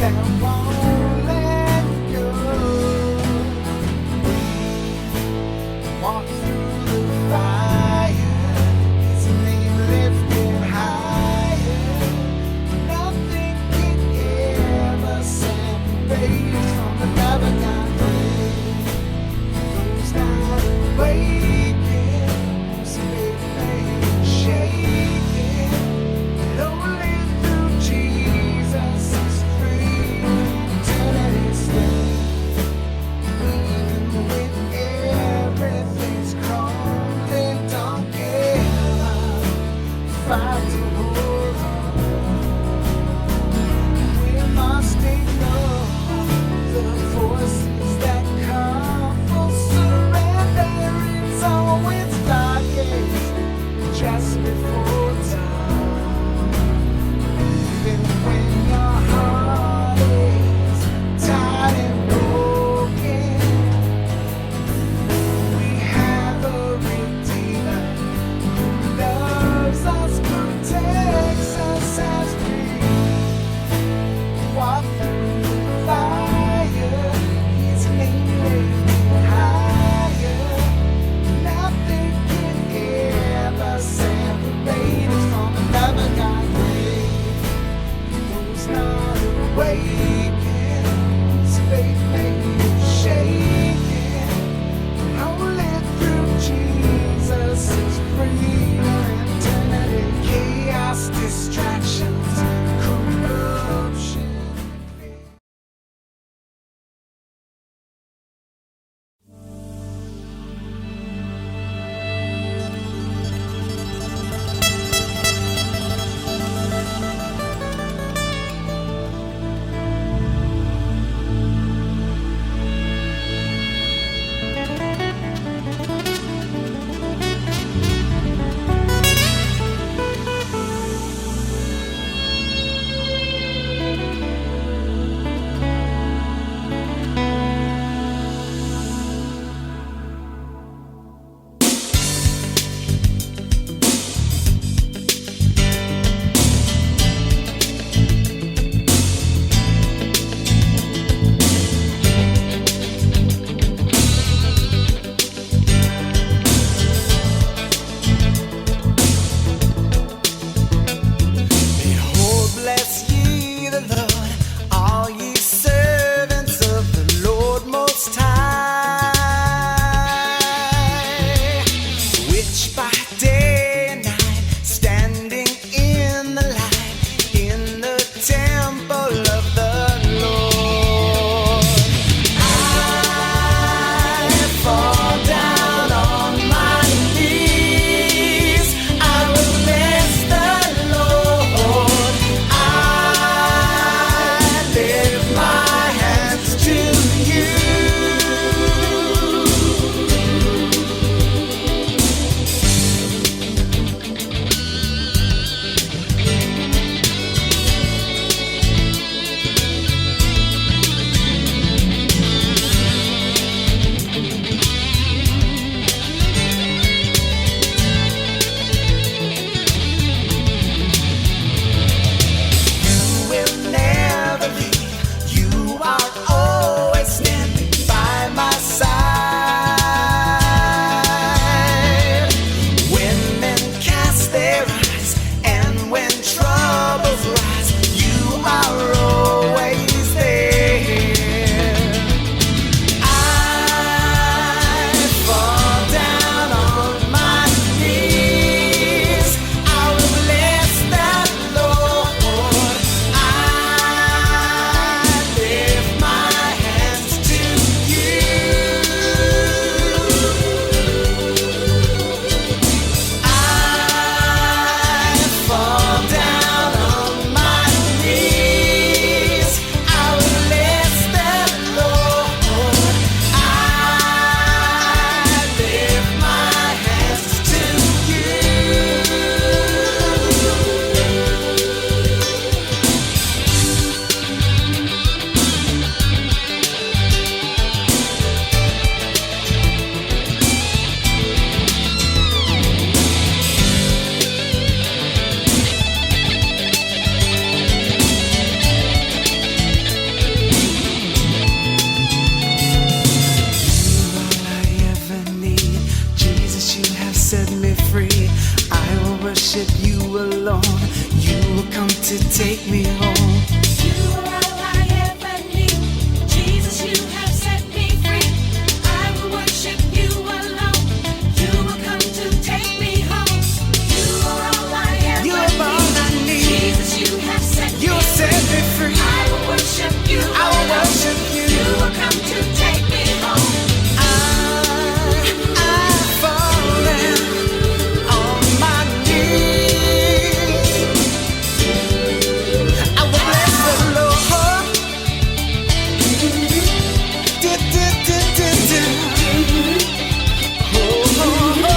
that won't let go. Walk through the fire, His name lifted higher. Nothing can ever separate us from the love of God. Those not awaken, whose faith ain't shaken, but only through Jesus is free to take me home. You are all I ever need. Jesus, you have set me free. I will worship you alone. You will come to take me home. You are all I ever You're all I need. need. Jesus, you have set me You set me free. I will worship you I will alone. worship you. You will come to take me home. I've fallen on my knees. I will bless the Lord. Do, do, do, do, do. Oh, oh, oh.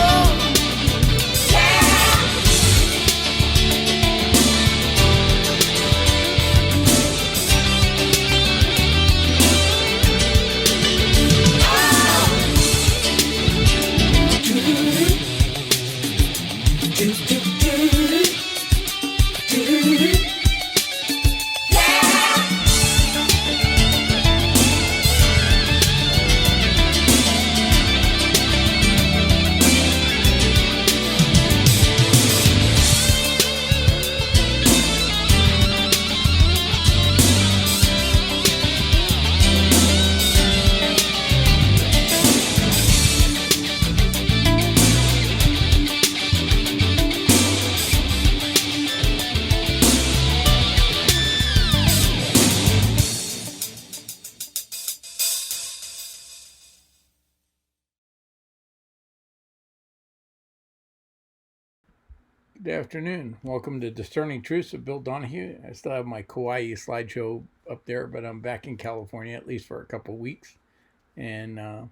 Good afternoon. Welcome to Discerning Truths with Bill Donahue. I still have my Kauai slideshow up there, but I'm back in California at least for a couple of weeks. And I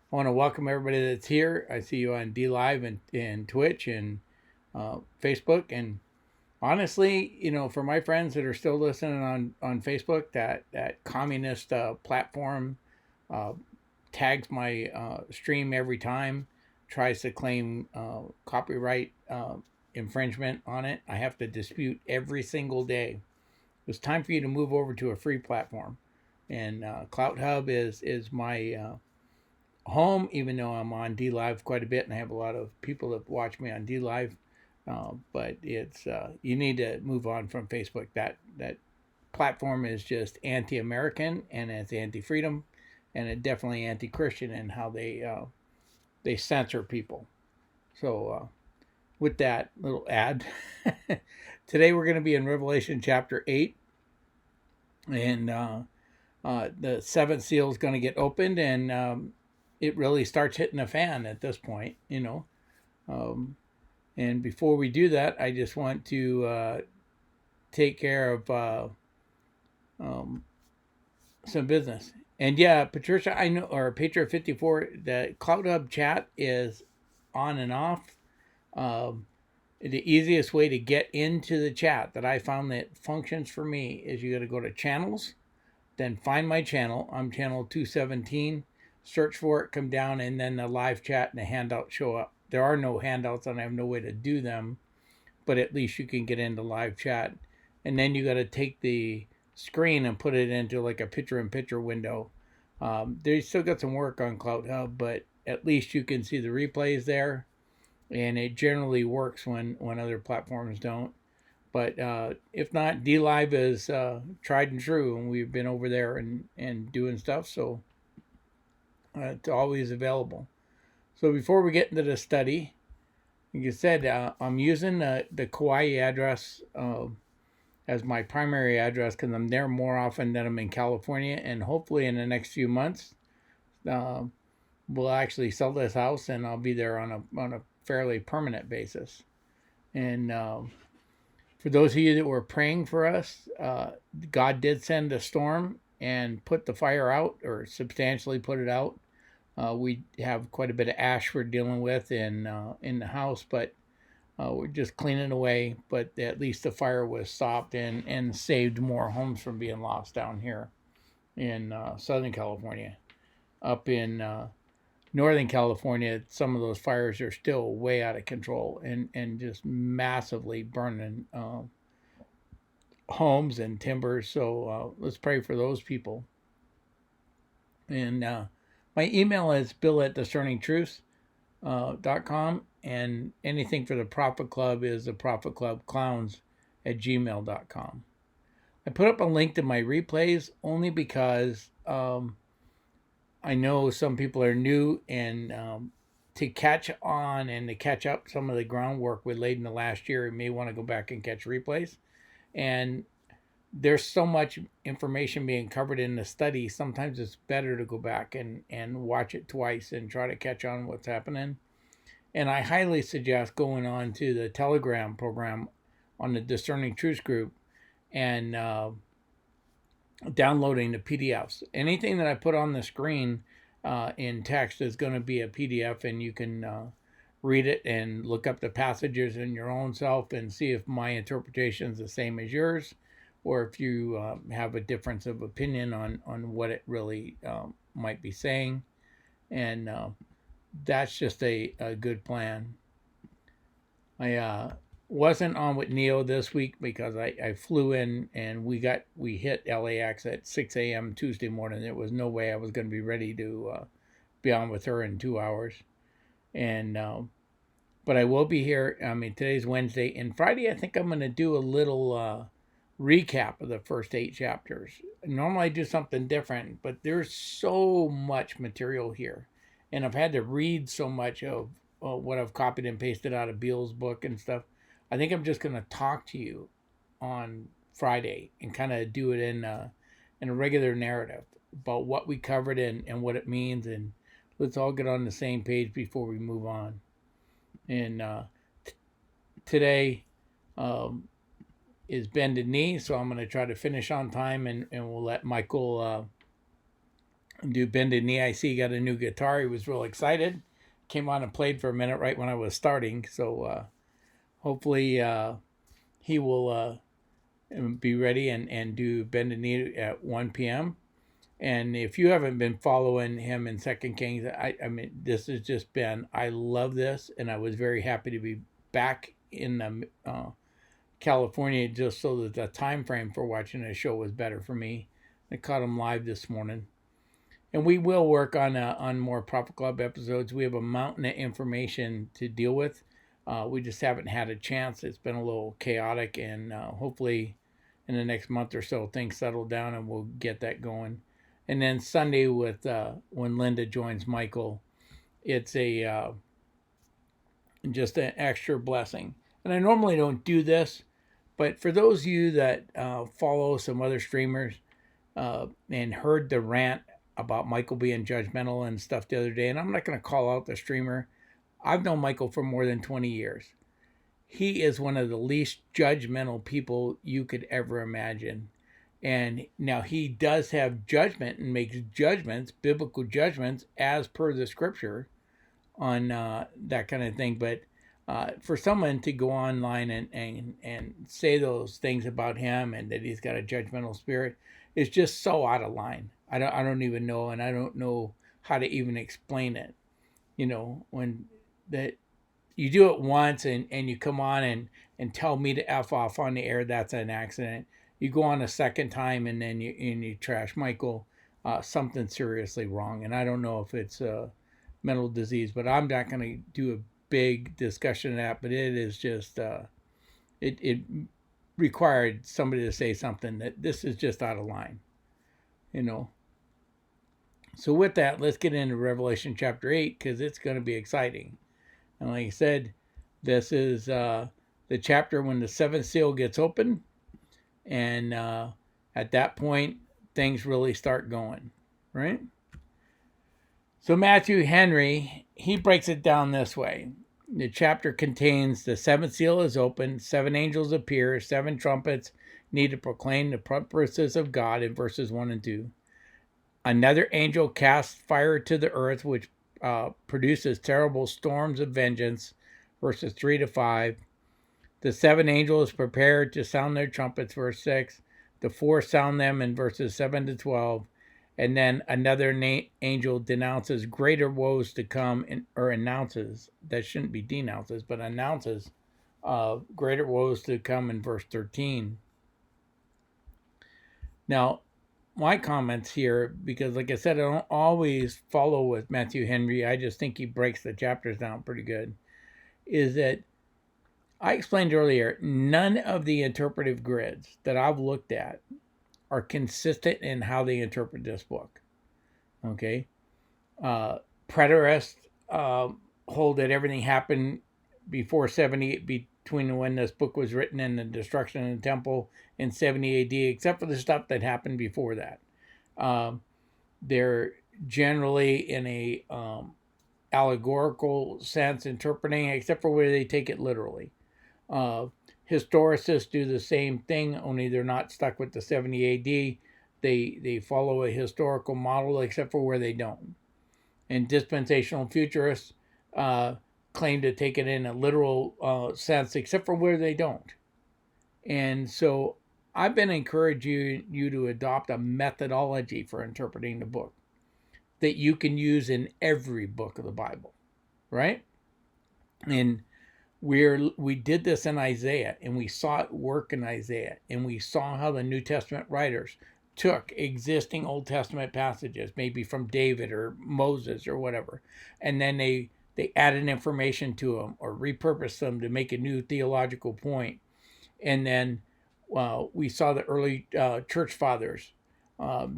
want to welcome everybody that's here. I see you on D Live and Twitch and Facebook. And honestly, you know, for my friends that are still listening on Facebook, that communist platform tags my stream every time, tries to claim copyright infringement on it. I have to dispute every single day. It's time for you to move over to a free platform. And Clout Hub is my home, even though I'm on D Live quite a bit, and I have a lot of people that watch me on D Live. But it's you need to move on from Facebook. That platform is just anti-American, and it's anti-freedom, and it's definitely anti-Christian in how they censor people. So with that little ad, today we're going to be in Revelation chapter 8, and the seventh seal is going to get opened, and it really starts hitting a fan at this point, you know. And before we do that, I just want to take care of some business. And yeah, Patricia, I know, or Patriot 54, the Cloud Hub chat is on and off. The easiest way to get into the chat that I found that functions for me is you got to go to channels, then find my channel. I'm channel 217. Search for it, come down, and then the live chat and the handouts show up. There are no handouts, and I have no way to do them, but at least you can get into live chat. And then you got to take the screen and put it into like a picture-in-picture window. They still got some work on Cloud Hub, but at least you can see the replays there. And it generally works when other platforms don't. But if not, D Live is tried and true, and we've been over there and doing stuff, so it's always available. So before we get into the study, like I said, I'm using the Kauai address as my primary address because I'm there more often than I'm in California, and hopefully in the next few months, we'll actually sell this house, and I'll be there on a fairly permanent basis. And for those of you that were praying for us, God did send a storm and put the fire out, or substantially put it out. We have quite a bit of ash we're dealing with in the house, but we're just cleaning away. But at least the fire was stopped and saved more homes from being lost down here in Southern California. Up in Northern California, some of those fires are still way out of control and just massively burning homes and timbers. So let's pray for those people. And my email is bill@discerningtruths.com, and anything for the Prophet Club is the Prophet Club Clowns at gmail.com. I put up a link to my replays only because I know some people are new, and to catch on and to catch up some of the groundwork we laid in the last year, you may want to go back and catch replays. And there's so much information being covered in the study. Sometimes it's better to go back and watch it twice and try to catch on what's happening. And I highly suggest going on to the Telegram program on the Discerning Truths group and downloading the PDFs. Anything that I put on the screen in text is going to be a PDF, and you can read it and look up the passages in your own self and see if my interpretation is the same as yours, or if you have a difference of opinion on what it really might be saying. And that's just a good plan. I wasn't on with Neo this week because I flew in and we hit LAX at 6 a.m. Tuesday morning. There was no way I was going to be ready to be on with her in 2 hours. And but I will be here. I mean, today's Wednesday, and Friday I think I'm going to do a little recap of the first 8 chapters. Normally I do something different, but there's so much material here, and I've had to read so much of what I've copied and pasted out of Beale's book and stuff. I think I'm just going to talk to you on Friday and kind of do it in a regular narrative about what we covered and what it means, and let's all get on the same page before we move on. And today is Bended Knee, so I'm going to try to finish on time, and we'll let Michael do Bended Knee. I see he got a new guitar. He was real excited. Came on and played for a minute right when I was starting, so hopefully he will be ready and do Bended Knee at 1 p.m. And if you haven't been following him in 2 Kings, I mean, this has just been, I love this, and I was very happy to be back in California, just so that the time frame for watching a show was better for me. I caught him live this morning. And we will work on more Prophet Club episodes. We have a mountain of information to deal with. We just haven't had a chance. It's been a little chaotic, and hopefully in the next month or so things settle down and we'll get that going. And then Sunday with when Linda joins Michael, it's a just an extra blessing. And I normally don't do this, but for those of you that follow some other streamers and heard the rant about Michael being judgmental and stuff the other day, and I'm not going to call out the streamer. I've known Michael for more than 20 years. He is one of the least judgmental people you could ever imagine. And now he does have judgment and makes judgments, biblical judgments, as per the scripture on that kind of thing. But for someone to go online and say those things about him and that he's got a judgmental spirit is just so out of line. I don't even know, and I don't know how to even explain it. You know, when that you do it once and you come on and tell me to F off on the air, that's an accident. You go on a second time and then you trash Michael, something seriously wrong. And I don't know if it's a mental disease, but I'm not going to do a big discussion of that. But it is just, it required somebody to say something that this is just out of line, you know. So with that, let's get into Revelation chapter 8, because it's going to be exciting. And like I said, this is the chapter when the seventh seal gets open. And at that point, things really start going, right? So Matthew Henry, he breaks it down this way. The chapter contains the seventh seal is open, 7 angels appear, 7 trumpets need to proclaim the purposes of God in verses 1 and 2. Another angel casts fire to the earth, which produces terrible storms of vengeance, verses 3 to 5. The 7 angels prepared to sound their trumpets, verse 6. The 4 sound them in verses 7 to 12. And then another angel denounces greater woes to come, or announces, that shouldn't be denounces, but announces greater woes to come in verse 13. Now, my comments here, because like I said, I don't always follow with Matthew Henry. I just think he breaks the chapters down pretty good, is that I explained earlier, none of the interpretive grids that I've looked at are consistent in how they interpret this book. Okay. Preterists hold that everything happened before 70, between when this book was written and the destruction of the temple in 70 AD, except for the stuff that happened before that. They're generally in a allegorical sense interpreting, except for where they take it literally. Historicists do the same thing, only they're not stuck with the 70 AD. They follow a historical model, except for where they don't. And dispensational futurists claim to take it in a literal sense, except for where they don't. And so I've been encouraging you to adopt a methodology for interpreting the book that you can use in every book of the Bible, right? And we did this in Isaiah, and we saw it work in Isaiah, and we saw how the New Testament writers took existing Old Testament passages, maybe from David or Moses or whatever, and then they added information to them or repurposed them to make a new theological point. And then we saw the early church fathers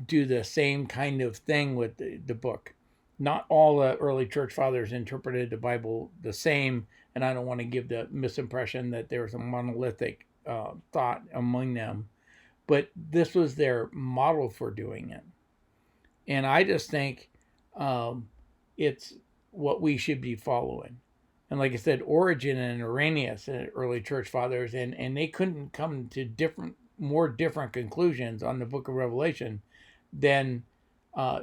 do the same kind of thing with the book. Not all the early church fathers interpreted the Bible the same, and I don't want to give the misimpression that there was a monolithic thought among them, but this was their model for doing it. And I just think it's what we should be following. And like I said, Origen and Irenaeus, early church fathers, and they couldn't come to more different conclusions on the book of Revelation than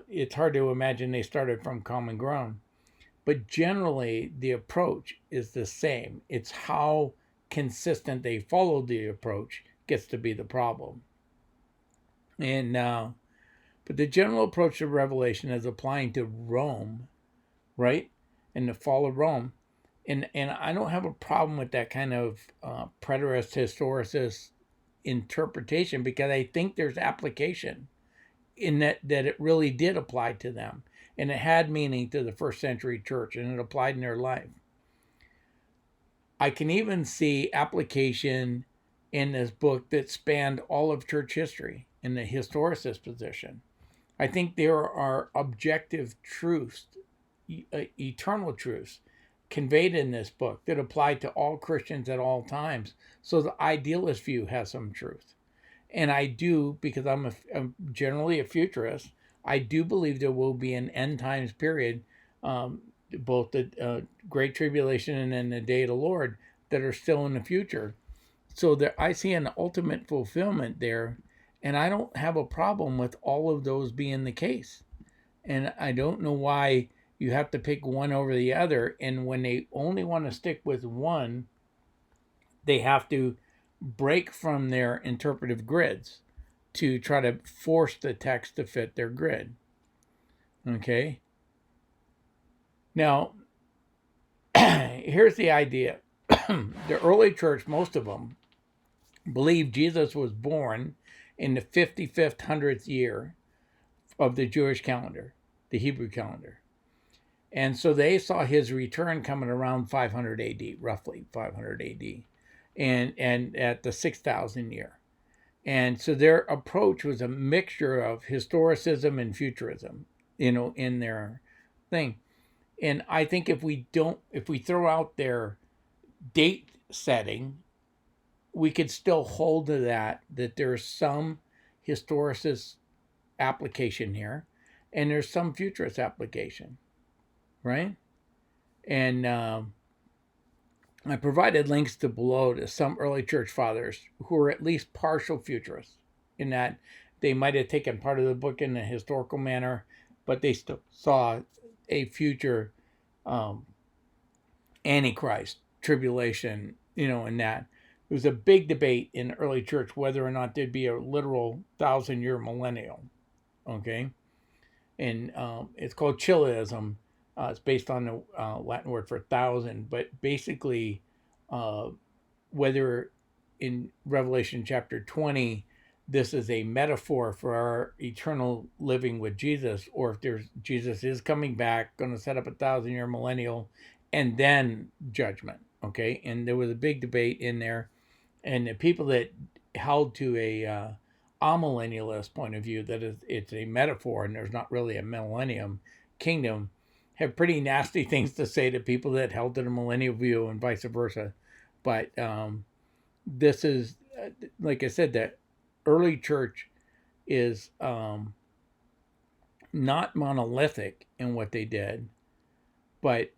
it's hard to imagine they started from common ground. But generally, the approach is the same. It's how consistent they follow the approach gets to be the problem. And but the general approach to Revelation is applying to Rome, right? And the fall of Rome. And I don't have a problem with that kind of preterist historicist interpretation, because I think there's application in that it really did apply to them, and it had meaning to the first century church, and it applied in their life. I can even see application in this book that spanned all of church history in the historicist position. I think there are objective truths, eternal truths, conveyed in this book that apply to all Christians at all times. So the idealist view has some truth. And I do, because I'm generally a futurist, I do believe there will be an end times period, both the Great Tribulation and then the Day of the Lord, that are still in the future. So there, I see an ultimate fulfillment there, and I don't have a problem with all of those being the case. And I don't know why you have to pick one over the other. And when they only want to stick with one, they have to break from their interpretive grids to try to force the text to fit their grid. Okay? Now, here's the idea. The early church, most of them, believed Jesus was born in the 55th, 100th year of the Jewish calendar, the Hebrew calendar. And so they saw his return coming around 500 AD, roughly 500 AD, and at the 6,000 year. And so their approach was a mixture of historicism and futurism, in their thing. And I think if we throw out their date setting, we could still hold to that there's some historicist application here, and there's some futurist application. Right? And I provided links to below to some early church fathers who were at least partial futurists, in that they might have taken part of the book in a historical manner, but they still saw a future Antichrist, tribulation, in that. It was a big debate in the early church whether or not there'd be a literal 1,000-year millennial. Okay? And it's called Chiliasm. It's based on the Latin word for 1,000, but basically, whether in Revelation chapter 20, this is a metaphor for our eternal living with Jesus, or if Jesus is coming back, going to set up a 1,000-year millennial, and then judgment. Okay, and there was a big debate in there, and the people that held to a amillennialist point of view, that it's a metaphor and there's not really a millennium kingdom, have pretty nasty things to say to people that held to the millennial view and vice versa. But this is, like I said, that early church is not monolithic in what they did, but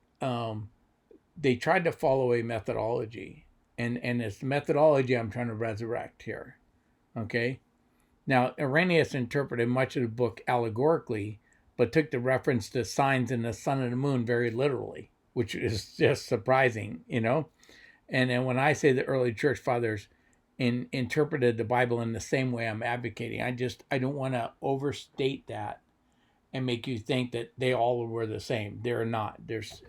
they tried to follow a methodology, and it's methodology I'm trying to resurrect here. Okay, now Irenaeus interpreted much of the book allegorically, but took the reference to signs in the sun and the moon very literally, which is just surprising, you know. And then when I say the early church fathers interpreted the Bible in the same way I'm advocating, I don't want to overstate that and make you think that they all were the same. They're not. There's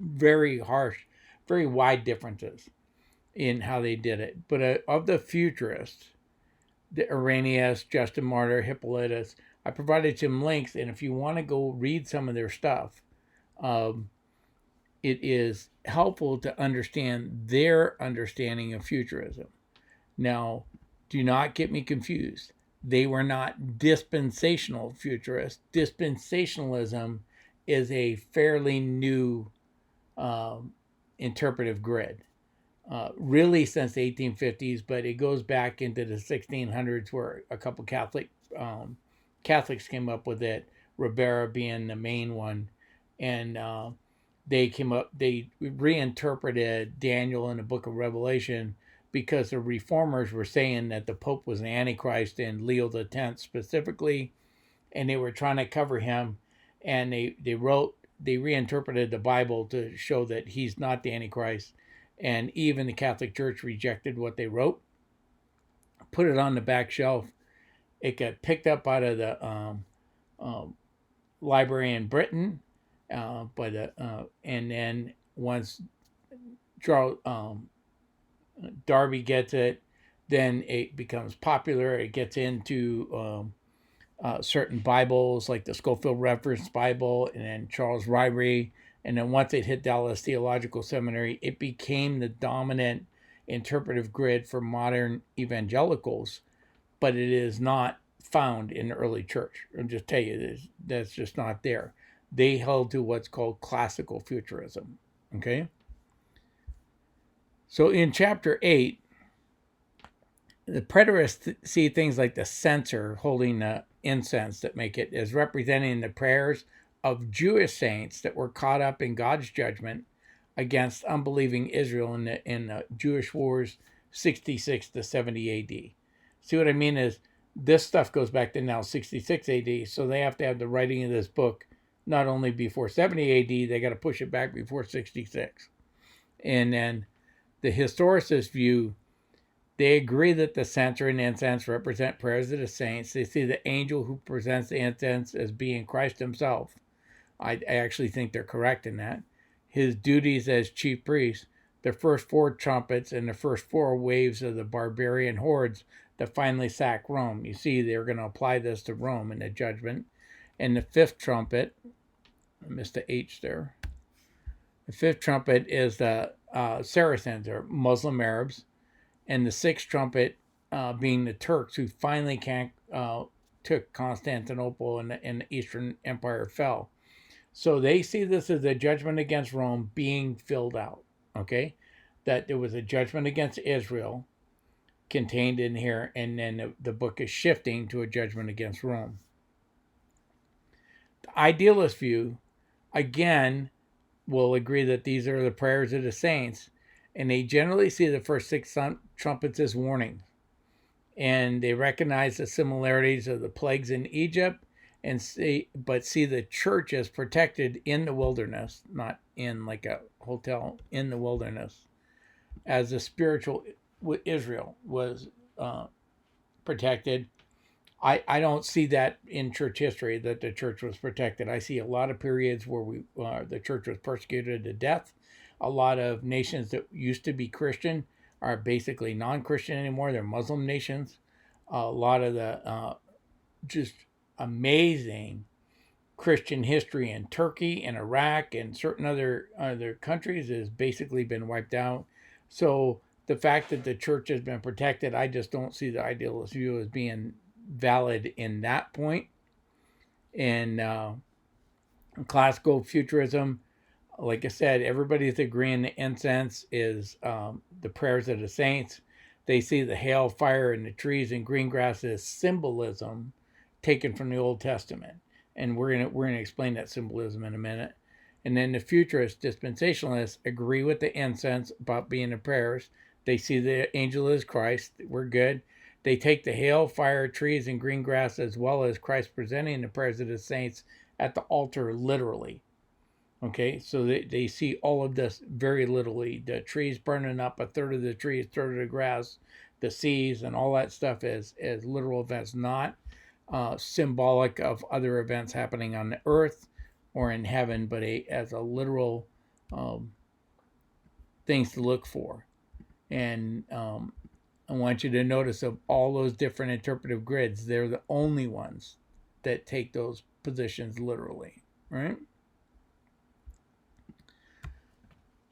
very harsh, very wide differences in how they did it. But of the futurists, the Irenaeus, Justin Martyr, Hippolytus, I provided some links, and if you want to go read some of their stuff, it is helpful to understand their understanding of futurism. Now, do not get me confused. They were not dispensational futurists. Dispensationalism is a fairly new interpretive grid, really since the 1850s, but it goes back into the 1600s where a couple Catholics came up with it, Ribera being the main one, and they reinterpreted Daniel in the book of Revelation because the reformers were saying that the Pope was the Antichrist, and Leo X specifically, and they were trying to cover him, and they reinterpreted the Bible to show that he's not the Antichrist, and even the Catholic Church rejected what they wrote, put it on the back shelf. It got picked up out of the library in Britain, and then once Charles Darby gets it, then it becomes popular. It gets into certain Bibles like the Scofield Reference Bible, and then Charles Ryrie. And then once it hit Dallas Theological Seminary, it became the dominant interpretive grid for modern evangelicals, but it is not found in the early church. I'll just tell you, that's just not there. They held to what's called classical futurism. Okay? So in chapter 8, the preterists see things like the censer holding the incense that make it as representing the prayers of Jewish saints that were caught up in God's judgment against unbelieving Israel in the Jewish wars 66 to 70 AD. See what I mean is this stuff goes back to now 66 AD, so they have to have the writing of this book not only before 70 AD, they got to push it back before 66. And then the historicist view, they agree that the censer and incense represent prayers of the saints. They see the angel who presents the incense as being Christ himself. I actually think they're correct in that. His duties as chief priest, the first 4 trumpets and the first 4 waves of the barbarian hordes that finally sack Rome. You see, they're going to apply this to Rome in the judgment. And the 5th trumpet, I missed the H there. The 5th trumpet is the Saracens, or Muslim Arabs. And the 6th trumpet being the Turks, who finally took Constantinople and the Eastern Empire fell. So they see this as a judgment against Rome being filled out, okay? That there was a judgment against Israel contained in here, and then the book is shifting to a judgment against Rome. The idealist view, again, will agree that these are the prayers of the saints, and they generally see the first 6 trumpets as warnings. And they recognize the similarities of the plagues in Egypt, but see the church as protected in the wilderness, not in like a hotel, in the wilderness, as the spiritual Israel was protected. I don't see that in church history, that the church was protected. I see a lot of periods where the church was persecuted to death. A lot of nations that used to be Christian are basically non-Christian anymore. They're Muslim nations. A lot of the just amazing Christian history in Turkey and Iraq and certain other countries has basically been wiped out. So the fact that the church has been protected, I just don't see the idealist view as being valid in that point. And classical futurism, like I said, everybody's agreeing the incense is the prayers of the saints. They see the hail, fire, and the trees and green grass as symbolism taken from the Old Testament, and we're gonna explain that symbolism in a minute. And then the futurists, dispensationalists, agree with the incense about being the prayers. They see the angel as Christ. We're good. They take the hail, fire, trees, and green grass as well as Christ presenting the prayers of the saints at the altar literally. Okay, so they see all of this very literally. The trees burning up, a third of the trees, a third of the grass, the seas, and all that stuff as literal events, not symbolic of other events happening on the earth or in heaven, but as a literal things to look for. And I want you to notice of all those different interpretive grids, they're the only ones that take those positions literally, right?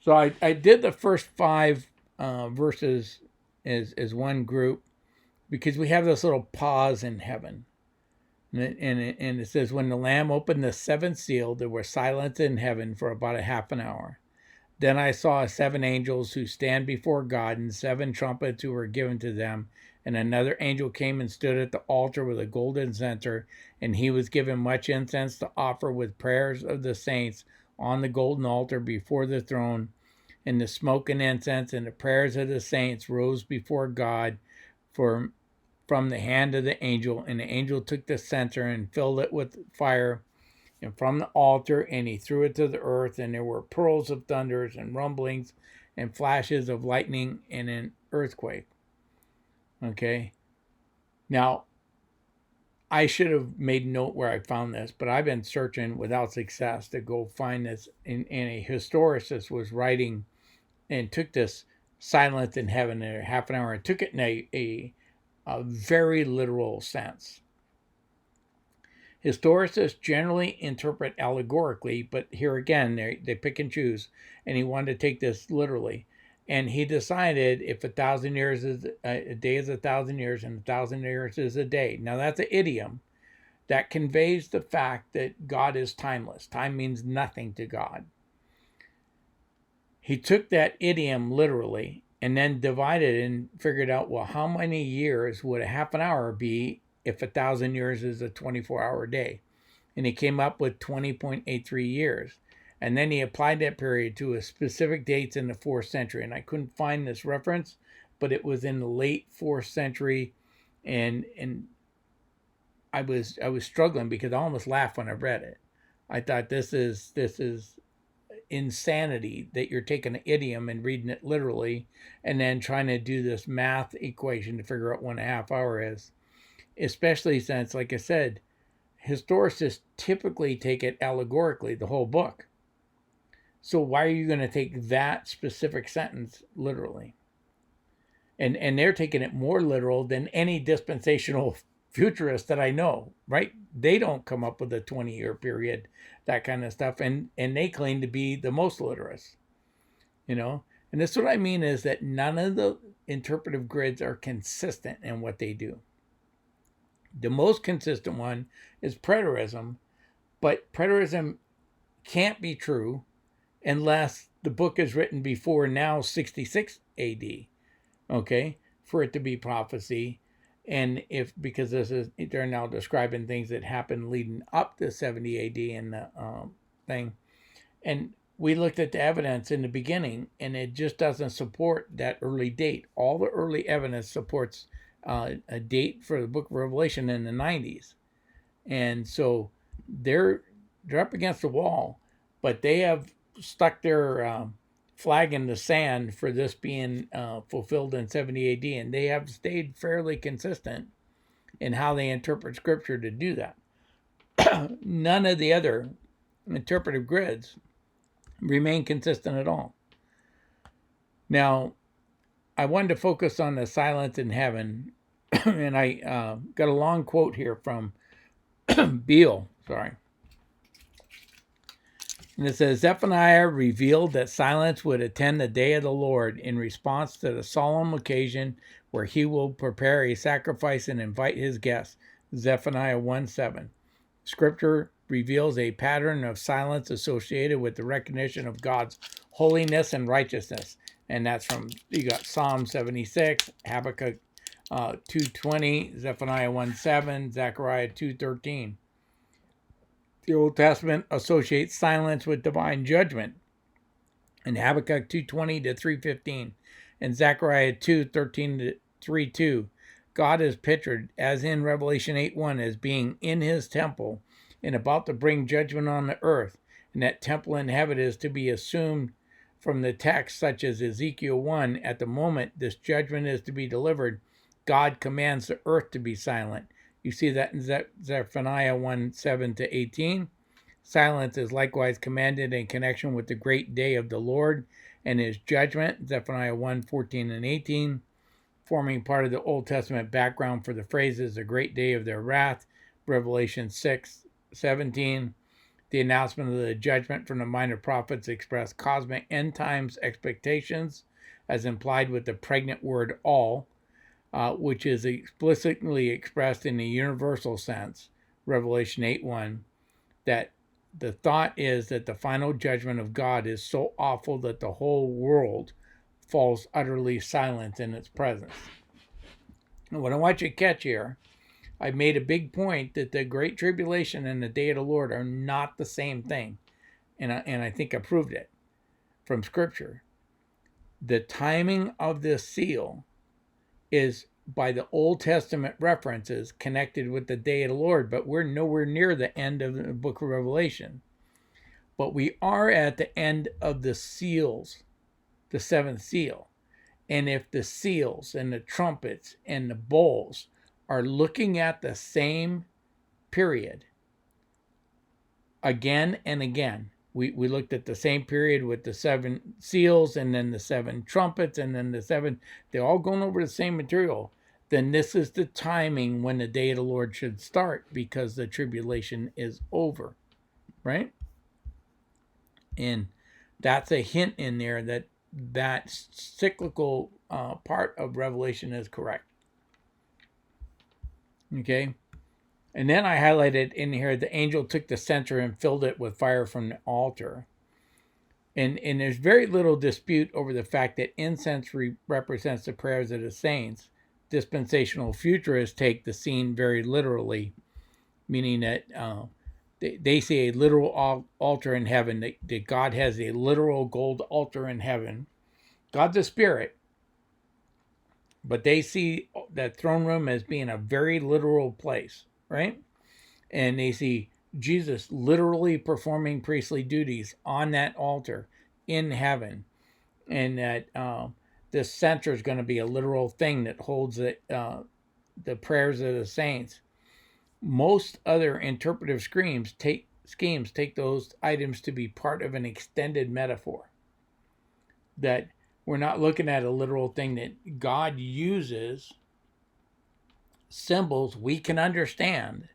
So I did the first 5 verses as one group because we have this little pause in heaven. And it says, when the Lamb opened the 7th seal, there was silence in heaven for about a half an hour. Then I saw 7 angels who stand before God, and 7 trumpets who were given to them. And another angel came and stood at the altar with a golden censer, and he was given much incense to offer with prayers of the saints on the golden altar before the throne. And the smoke and incense and the prayers of the saints rose before God from the hand of the angel. And the angel took the censer and filled it with fire and from the altar, and he threw it to the earth. And there were pearls of thunders and rumblings and flashes of lightning and an earthquake. Okay. Now, I should have made note where I found this, but I've been searching without success to go find this. And a historicist was writing and took this silence in heaven in half an hour and took it in a very literal sense. Historicists generally interpret allegorically, but here again, they pick and choose, and he wanted to take this literally. And he decided if 1,000 years is a day is 1,000 years and 1,000 years is a day. Now that's an idiom that conveys the fact that God is timeless. Time means nothing to God. He took that idiom literally and then divided and figured out, well, how many years would a half an hour be if 1,000 years is a 24-hour day? And he came up with 20.83 years. And then he applied that period to a specific dates in the 4th century. And I couldn't find this reference, but it was in the late 4th century. And I was struggling because I almost laughed when I read it. I thought this is insanity that you're taking an idiom and reading it literally and then trying to do this math equation to figure out 1.5 hours is. Especially since, like I said, historicists typically take it allegorically, the whole book. So why are you going to take that specific sentence literally? And they're taking it more literal than any dispensational futurist that I know, right? They don't come up with a 20-year period, that kind of stuff, and they claim to be the most literate, you know? And that's what I mean is that none of the interpretive grids are consistent in what they do. The most consistent one is preterism, but preterism can't be true unless the book is written before now 66 AD, okay, for it to be prophecy. And because they're now describing things that happened leading up to 70 AD and the thing. And we looked at the evidence in the beginning, and it just doesn't support that early date. All the early evidence supports a date for the book of Revelation in the 90s. And so they're up against the wall, but they have stuck their flag in the sand for this being fulfilled in 70 AD, and they have stayed fairly consistent in how they interpret scripture to do that. None of the other interpretive grids remain consistent at all. Now, I wanted to focus on the silence in heaven, and I got a long quote here from Beale. Sorry. And it says, Zephaniah revealed that silence would attend the day of the Lord in response to the solemn occasion where he will prepare a sacrifice and invite his guests. Zephaniah 1:7. Scripture reveals a pattern of silence associated with the recognition of God's holiness and righteousness. And that's from, you got Psalm 76, Habakkuk 2:20, Zephaniah 1:7, Zechariah 2:13. The Old Testament associates silence with divine judgment in Habakkuk 2:20 to 3:15 and Zechariah 2:13 to 3:2. God is pictured, as in Revelation 8:1, as being in his temple and about to bring judgment on the earth. And that temple in heaven is to be assumed from the text, such as Ezekiel 1. At the moment this judgment is to be delivered, God commands the earth to be silent. You see that in Zephaniah 1:7 to 18. Silence is likewise commanded in connection with the great day of the Lord and his judgment, Zephaniah 1:14 and 18, forming part of the Old Testament background for the phrases the great day of their wrath, Revelation 6:17. The announcement of the judgment from the minor prophets express cosmic end times expectations, as implied with the pregnant word all, which is explicitly expressed in the universal sense, Revelation 8:1, that the thought is that the final judgment of God is so awful that the whole world falls utterly silent in its presence. And what I want you to catch here, I made a big point that the Great Tribulation and the Day of the Lord are not the same thing. And I think I proved it from Scripture. The timing of this seal is by the Old Testament references connected with the day of the Lord, but we're nowhere near the end of the book of Revelation. But we are at the end of the seals, the seventh seal. And if the seals and the trumpets and the bowls are looking at the same period again and again, we looked at the same period with the seven seals and then the seven trumpets and then the seven, they're all going over the same material, then this is the timing when the day of the Lord should start, because the tribulation is over, right? And that's a hint in there that that cyclical part of Revelation is correct. Okay? And then I highlighted in here, the angel took the censer and filled it with fire from the altar. And there's very little dispute over the fact that incense represents the prayers of the saints. Dispensational futurists take the scene very literally, meaning that they see a literal altar in heaven, that God has a literal gold altar in heaven. God's a spirit, but they see that throne room as being a very literal place, right? And they see Jesus literally performing priestly duties on that altar in heaven. And that this censer is going to be a literal thing that holds the prayers of the saints. Most other interpretive schemes take those items to be part of an extended metaphor. That we're not looking at a literal thing, that God uses symbols we can understand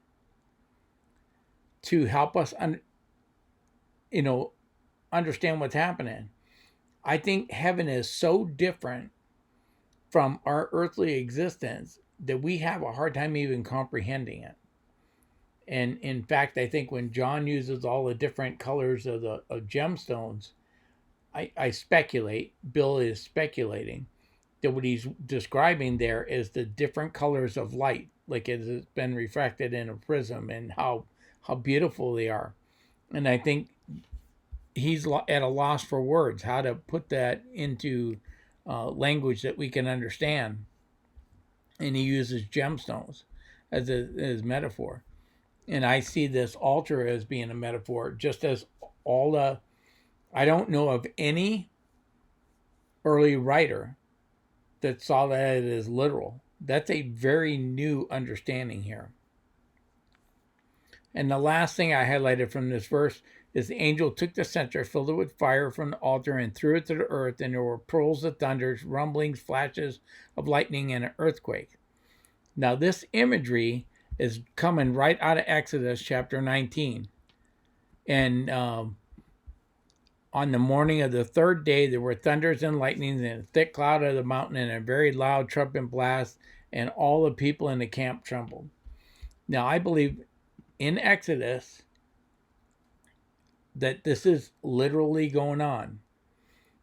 to help us understand what's happening. I think heaven is so different from our earthly existence that we have a hard time even comprehending it. And in fact, I think when John uses all the different colors of gemstones, I speculate, Bill is speculating, that what he's describing there is the different colors of light, like it has been refracted in a prism, and how beautiful they are. And I think he's at a loss for words, how to put that into language that we can understand. And he uses gemstones as a metaphor. And I see this altar as being a metaphor, just as I don't know of any early writer that saw that as literal. That's a very new understanding here. And the last thing I highlighted from this verse is the angel took the censer, filled it with fire from the altar, and threw it to the earth, and there were pearls of thunders, rumblings, flashes of lightning, and an earthquake. Now this imagery is coming right out of Exodus chapter 19. And On the morning of the third day, there were thunders and lightnings and a thick cloud of the mountain and a very loud trumpet blast, and all the people in the camp trembled. Now, I believe in Exodus that this is literally going on.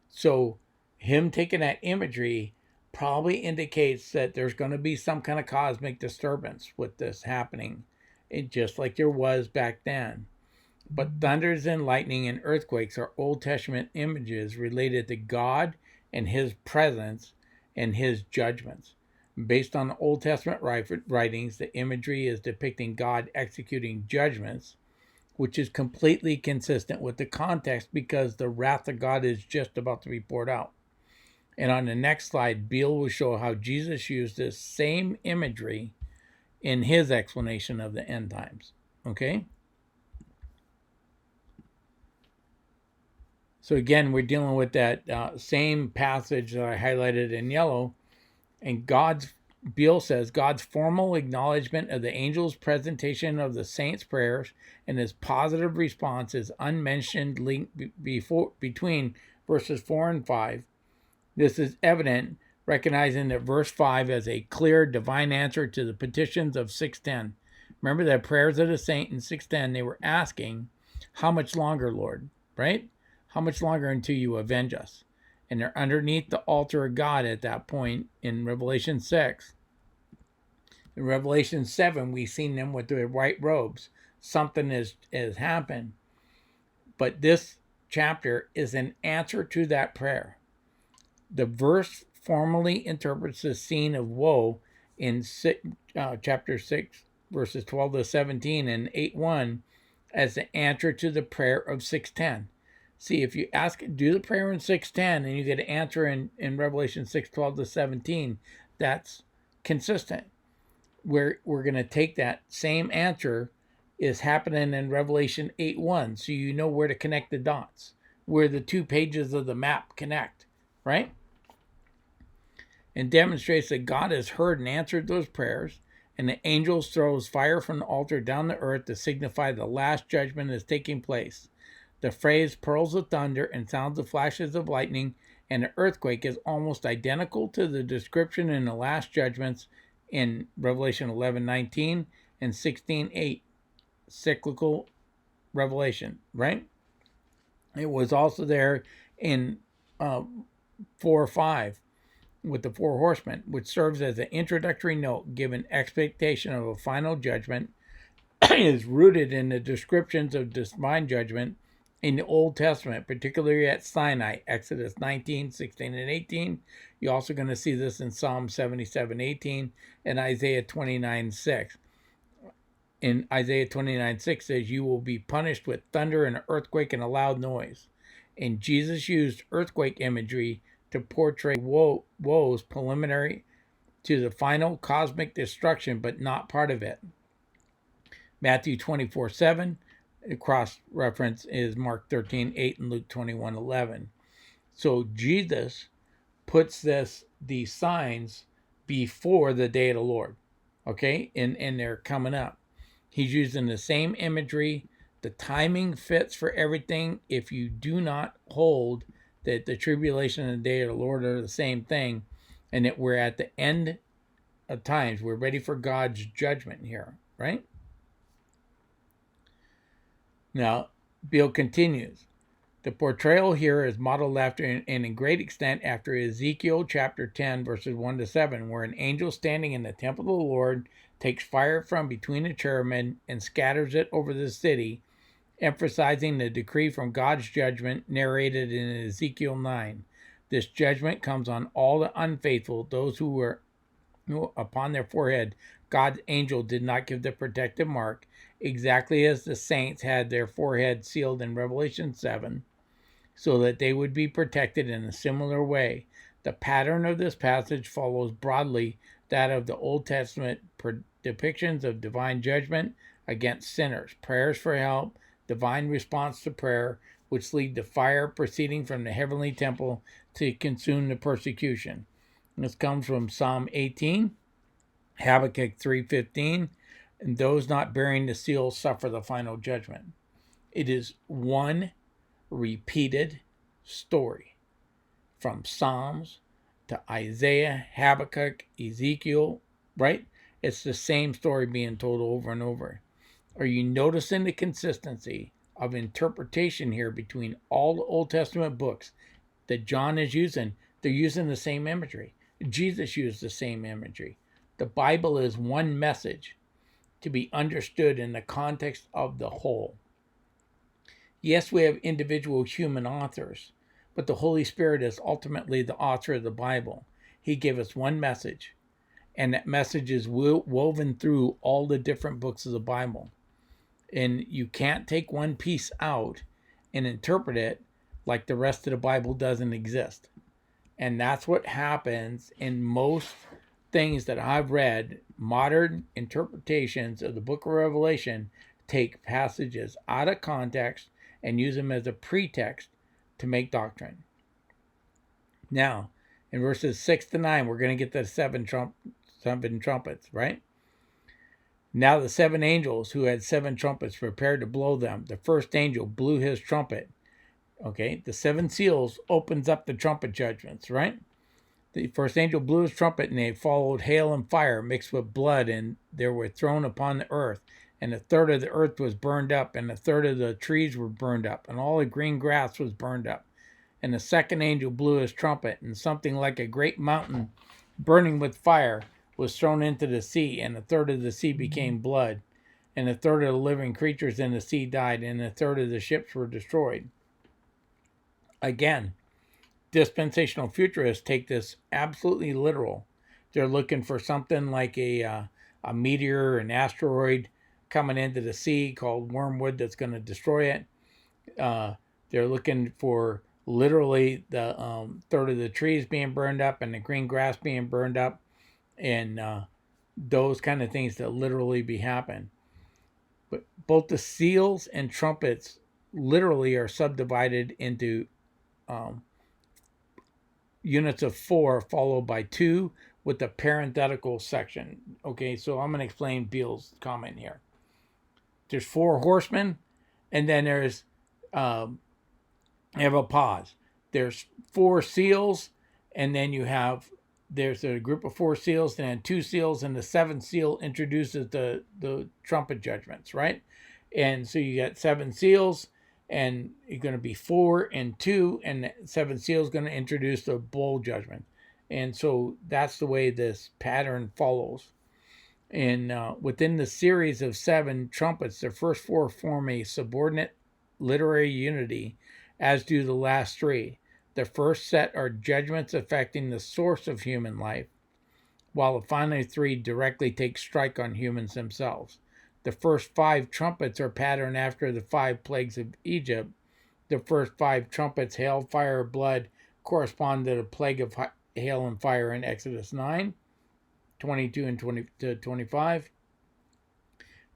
So, him taking that imagery probably indicates that there's going to be some kind of cosmic disturbance with this happening, just like there was back then. But thunders and lightning and earthquakes are Old Testament images related to God and his presence and his judgments. Based on Old Testament writings, the imagery is depicting God executing judgments, which is completely consistent with the context because the wrath of God is just about to be poured out. And on the next slide, Beale will show how Jesus used this same imagery in his explanation of the end times. Okay? So again, we're dealing with that same passage that I highlighted in yellow. And Beale says, God's formal acknowledgement of the angel's presentation of the saints' prayers and his positive response is unmentioned link between verses 4 and 5. This is evident, recognizing that verse 5 as a clear divine answer to the petitions of 6:10. Remember the prayers of the saint in 6:10, they were asking, how much longer, Lord? Right? How much longer until you avenge us? And they're underneath the altar of God at that point in Revelation 6. In Revelation 7, we've seen them with their white robes. Something has happened. But this chapter is an answer to that prayer. The verse formally interprets the scene of woe in chapter 6, verses 12 to 17 and 8:1 as the answer to the prayer of 6:10. See, if you do the prayer in 6:10 and you get an answer in Revelation 6:12 to 17, that's consistent. We're going to take that same answer is happening in Revelation 8:1, so you know where to connect the dots, where the 2 pages of the map connect, right? And demonstrates that God has heard and answered those prayers, and the angels throws fire from the altar down the earth to signify the last judgment is taking place. The phrase pearls of thunder and sounds of flashes of lightning and an earthquake is almost identical to the description in the last judgments in Revelation 11:19 and 16:8, cyclical revelation, right? It was also there in 4:5 with the 4 horsemen, which serves as an introductory note given expectation of a final judgment is rooted in the descriptions of divine judgment in the Old Testament, particularly at Sinai, Exodus 19:16 and 18. You're also going to see this in Psalm 77:18 and Isaiah 29:6. In Isaiah 29:6 says, you will be punished with thunder and an earthquake and a loud noise. And Jesus used earthquake imagery to portray woes preliminary to the final cosmic destruction, but not part of it. Matthew 24:7, cross reference is Mark 13:8 and Luke 21:11. So Jesus puts these signs before the day of the Lord, okay, and they're coming up. He's using the same imagery. The timing fits for everything. If you do not hold that the tribulation and the day of the Lord are the same thing, and that we're at the end of times, we're ready for God's judgment here, right? Now, Beale continues. The portrayal here is modeled after, and in great extent, after Ezekiel chapter 10, verses 1 to 7, where an angel standing in the temple of the Lord takes fire from between the cherubim and scatters it over the city, emphasizing the decree from God's judgment narrated in Ezekiel 9. This judgment comes on all the unfaithful, those who upon their forehead God's angel did not give the protective mark, exactly as the saints had their forehead sealed in Revelation 7, so that they would be protected in a similar way. The pattern of this passage follows broadly that of the Old Testament depictions of divine judgment against sinners, prayers for help, divine response to prayer, which lead to fire proceeding from the heavenly temple to consume the persecution. This comes from Psalm 18, Habakkuk 3:15, and those not bearing the seal suffer the final judgment. It is one repeated story from Psalms to Isaiah, Habakkuk, Ezekiel, right? It's the same story being told over and over. Are you noticing the consistency of interpretation here between all the Old Testament books that John is using? They're using the same imagery. Jesus used the same imagery. The Bible is one message to be understood in the context of the whole. Yes, we have individual human authors, but the Holy Spirit is ultimately the author of the Bible. He gave us one message, and that message is woven through all the different books of the Bible. And you can't take one piece out and interpret it like the rest of the Bible doesn't exist. And that's what happens in most things that I've read. Modern interpretations of the book of Revelation take passages out of context and use them as a pretext to make doctrine. Now, in verses 6 to 9, we're going to get the seven trumpets, right? Now the seven angels who had seven trumpets prepared to blow them. The first angel blew his trumpet. Okay, the seven seals opens up the trumpet judgments, right? The first angel blew his trumpet, and they followed hail and fire mixed with blood, and they were thrown upon the earth. And a third of the earth was burned up, and a third of the trees were burned up, and all the green grass was burned up. And the second angel blew his trumpet, and something like a great mountain burning with fire was thrown into the sea, and a third of the sea became blood, and a third of the living creatures in the sea died, and a third of the ships were destroyed. Again, dispensational futurists take this absolutely literal. They're looking for something like a meteor, an asteroid coming into the sea called wormwood that's going to destroy it. They're looking for literally the third of the trees being burned up and the green grass being burned up, and those kind of things that literally be happening. But both the seals and trumpets literally are subdivided into units of 4 followed by 2 with the parenthetical section. Okay, so I'm going to explain Beale's comment here. There's 4 horsemen, and then there's I have a pause. There's 4 seals, and then there's a group of 4 seals, and then 2 seals, and the 7th seal introduces the trumpet judgments, right? And so you got 7 seals, and you're going to be 4 and 2, and the 7th seal is going to introduce the bowl judgment. And so that's the way this pattern follows. And within the series of 7 trumpets, the first 4 form a subordinate literary unity, as do the last 3. The first set are judgments affecting the source of human life, while the final 3 directly take strike on humans themselves. The first 5 trumpets are patterned after the 5 plagues of Egypt. The first 5 trumpets, hail, fire, blood, correspond to the plague of hail and fire in Exodus 9, 22 and 20 to 25.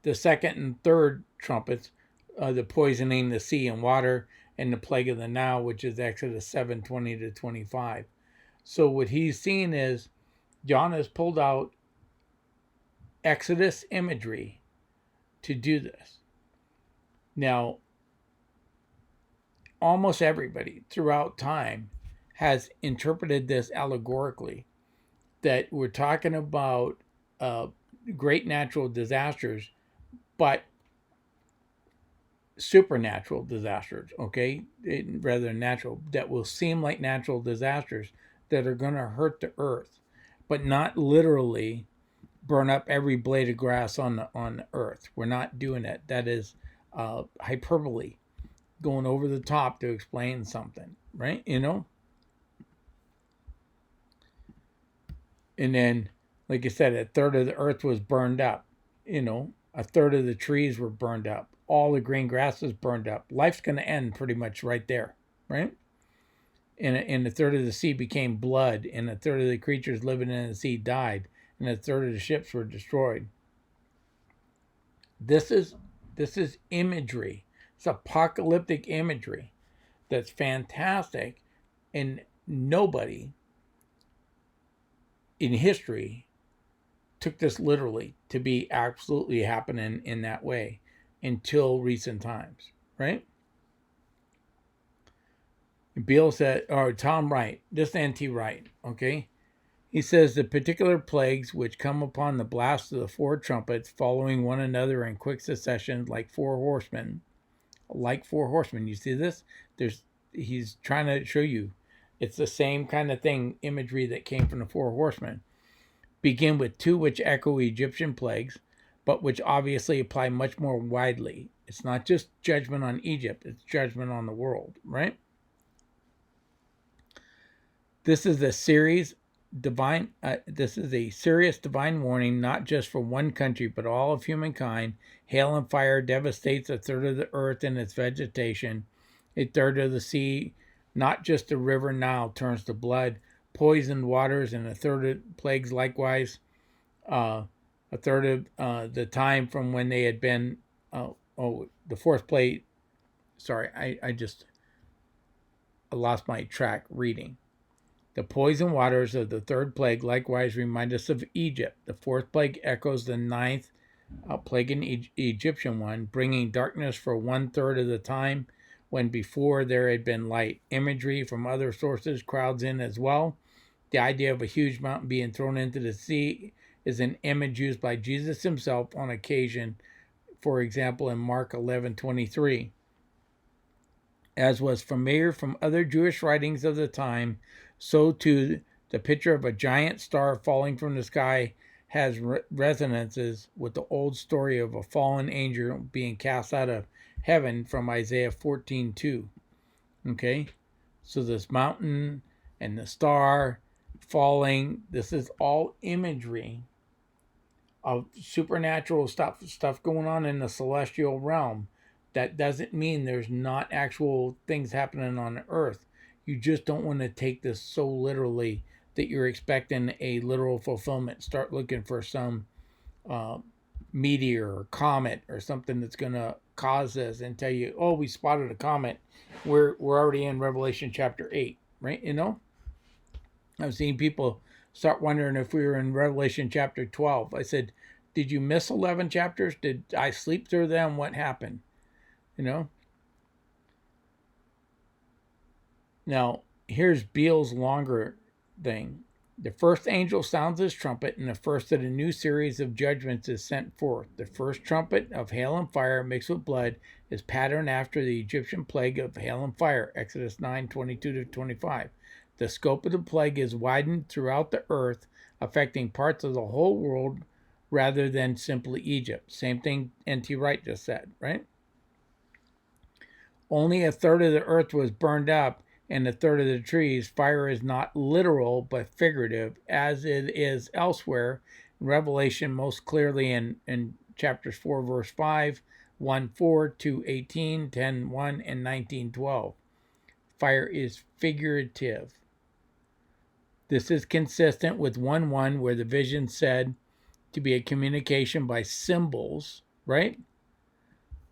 The second and third trumpets, the poisoning the sea and water, and the plague of the Nile, which is Exodus 7, 20 to 25. So what he's seeing is John has pulled out Exodus imagery to do this. Now, almost everybody throughout time has interpreted this allegorically, that we're talking about great natural disasters, but supernatural disasters, okay, rather than natural, that will seem like natural disasters that are going to hurt the earth, but not literally burn up every blade of grass on the earth. We're not doing it. That is hyperbole, going over the top to explain something, right? You know? And then, like I said, a third of the earth was burned up. You know, a third of the trees were burned up. All the green grass is burned up. Life's going to end pretty much right there, right? And a third of the sea became blood, and a third of the creatures living in the sea died, and a third of the ships were destroyed. This is imagery. It's apocalyptic imagery that's fantastic, and nobody in history took this literally to be absolutely happening in that way until recent times, right? Beale said, or Tom Wright, this N.T. Wright, okay? He says the particular plagues which come upon the blast of the four trumpets following one another in quick succession like four horsemen. You see this? He's trying to show you it's the same kind of thing, imagery that came from the four horsemen. Begin with two which echo Egyptian plagues, but which obviously apply much more widely. It's not just judgment on Egypt, it's judgment on the world, right? This is a serious divine warning, not just for one country, but all of humankind. Hail and fire devastates a third of the earth and its vegetation. A third of the sea, not just the river Nile, turns to blood. Poisoned waters, and a third of plagues likewise. A third of the time from when they had been. The fourth plague. Sorry, I lost my track reading. The poison waters of the third plague likewise remind us of Egypt. The fourth plague echoes the ninth plague in Egyptian one, bringing darkness for 1/3 of the time when before there had been light. Imagery from other sources crowds in as well. The idea of a huge mountain being thrown into the sea is an image used by Jesus himself on occasion, for example, in Mark 11:23. As was familiar from other Jewish writings of the time, so too the picture of a giant star falling from the sky has resonances with the old story of a fallen angel being cast out of heaven from Isaiah 14:2. Okay? So this mountain and the star falling, this is all imagery of supernatural stuff going on in the celestial realm. That doesn't mean there's not actual things happening on the earth. You just don't want to take this so literally that you're expecting a literal fulfillment. Start looking for some meteor or comet or something that's going to cause this and tell you, oh, we spotted a comet. We're already in Revelation chapter 8, right? You know, I've seen people start wondering if we were in Revelation chapter 12. I said, did you miss 11 chapters? Did I sleep through them? What happened? You know? Now, here's Beale's longer thing. The first angel sounds his trumpet, and the first of the new series of judgments is sent forth. The first trumpet of hail and fire mixed with blood is patterned after the Egyptian plague of hail and fire, Exodus 9:22-25. The scope of the plague is widened throughout the earth, affecting parts of the whole world rather than simply Egypt. Same thing N.T. Wright just said, right? Only a third of the earth was burned up, and a third of the trees. Fire is not literal but figurative, as it is elsewhere in Revelation, most clearly in chapters 4 verse 5, 1:4, 2:18, 10:1, and 19:12. Fire is figurative. This is consistent with 1:1, where the vision said to be a communication by symbols, right?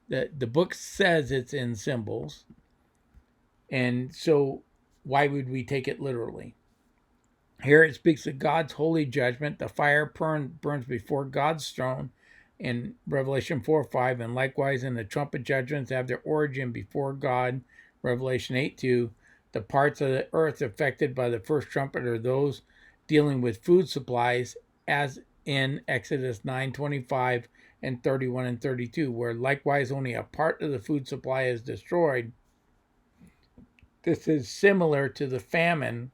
The book says it's in symbols. And so why would we take it literally? Here it speaks of God's holy judgment. The fire burns before God's throne in Revelation 4:5, and likewise in the trumpet judgments have their origin before God, Revelation 8:2. The parts of the earth affected by the first trumpet are those dealing with food supplies, as in Exodus 9:25 and 31 and 32, where likewise only a part of the food supply is destroyed. This is similar to the famine